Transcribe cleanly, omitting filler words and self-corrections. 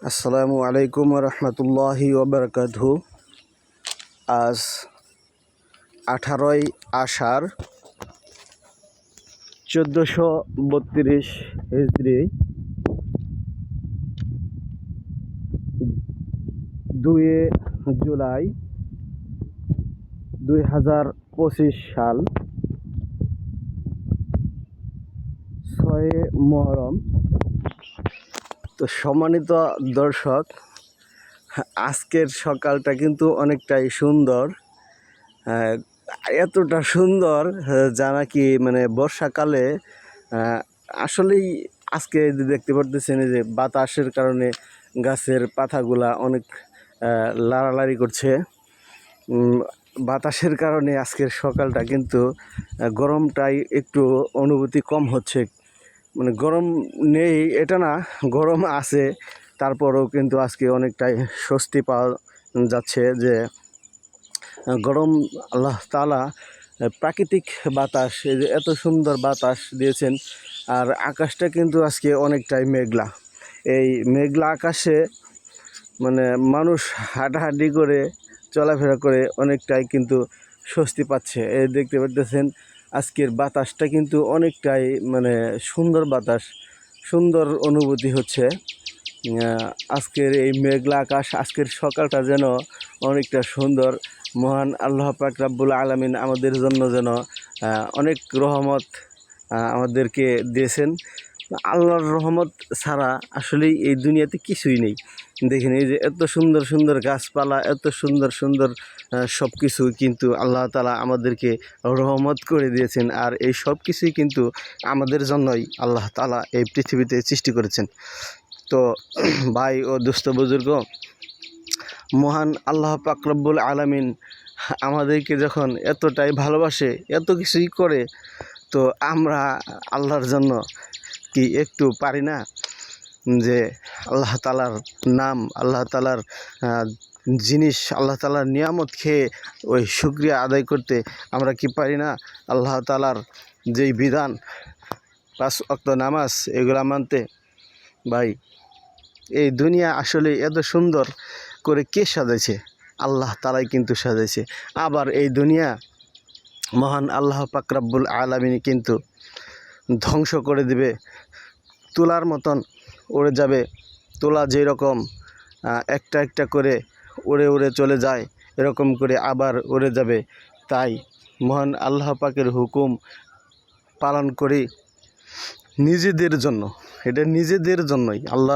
আসসালামু আলাইকুম রহমতুল্লাহি ওবরকাতুহু। আজ 18ই আষাঢ় 1432 হিজরি, 2 জুলাই 2025 সাল, 6 মুহররম। তো সম্মানিত দর্শক, আজকের সকালটা কিন্তু অনেকটাই সুন্দর। এতটা সুন্দর যা নাকি মানে বর্ষাকালে আসলেই আজকে দেখতে পারতেছেন যে বাতাসের কারণে গাছের পাতাগুলা অনেক লাড়ালাড়ি করছে। বাতাসের কারণে আজকের সকালটা কিন্তু গরমটাই একটু অনুভূতি কম হচ্ছে। মানে গরম নেই এটা না, গরম আছে, তারপরেও কিন্তু আজকে অনেকটাই স্বস্তি পাওয়া যাচ্ছে যে গরম আল্লাহ তাআলা প্রাকৃতিক বাতাস, এই যে এত সুন্দর বাতাস দিয়েছেন। আর আকাশটা কিন্তু আজকে অনেকটাই মেঘলা। এই মেঘলা আকাশে মানে মানুষ হাঁটাহাঁটি করে চলাফেরা করে অনেকটাই কিন্তু স্বস্তি পাচ্ছে। এই দেখতে পাচ্ছেন আজকের বাতাসটা কিন্তু অনেকটাই মানে সুন্দর বাতাস, সুন্দর অনুভূতি হচ্ছে। আজকের এই মেঘলা আকাশ, আজকের সকালটা যেন অনেকটা সুন্দর। মহান আল্লাহ পাক রাব্বুল আলামিন আমাদের জন্য যেন অনেক রহমত আমাদেরকে দিয়েছেন। আল্লাহর রহমত ছাড়া আসলেই এই দুনিয়াতে কিছুই নেই। দেখেন এই যে এত সুন্দর সুন্দর গাছপালা, এত সুন্দর সুন্দর সব কিছু কিন্তু আল্লাহ তাআলা আমাদেরকে রহমত করে দিয়েছেন। আর এই সব কিছুই কিন্তু আমাদের জন্যই আল্লাহ তাআলা এই পৃথিবীতে সৃষ্টি করেছেন। তো ভাই ও দুস্থ বুজুর্গ, মহান আল্লাহ পাক রব্বুল আলামিন আমাদেরকে যখন এতটাই ভালোবাসে, এত কিছুই করে, তো আমরা আল্লাহর জন্য কি একটু পারি না যে আল্লাহ তাআলার নাম, আল্লাহ তাআলার জিনিস, আল্লাহ তাআলার নিয়ামত খেয়ে ওই শুকরিয়া আদায় করতে আমরা কি পারি না? আল্লাহ তাআলার যেই বিধান 5 ওয়াক্ত নামাজ, এগুলা মানতে। ভাই, এই দুনিয়া আসলে এত সুন্দর করে কে সাজাইছে? আল্লাহ তাআলাই কিন্তু সাজাইছে। আবার এই দুনিয়া মহান আল্লাহ পাক রব্বুল আলামিন কিন্তু ধ্বংস করে দিবে, তুলার মতন উড়ে যাবে। তুলা যেরকম একটা একটা করে উড়ে উড়ে চলে যায়, এরকম করে আবার উড়ে যাবে। তাই মহান আল্লাহ পাকের হুকুম পালন করি নিজেদের জন্য, এটা নিজেদের জন্যই। আল্লাহর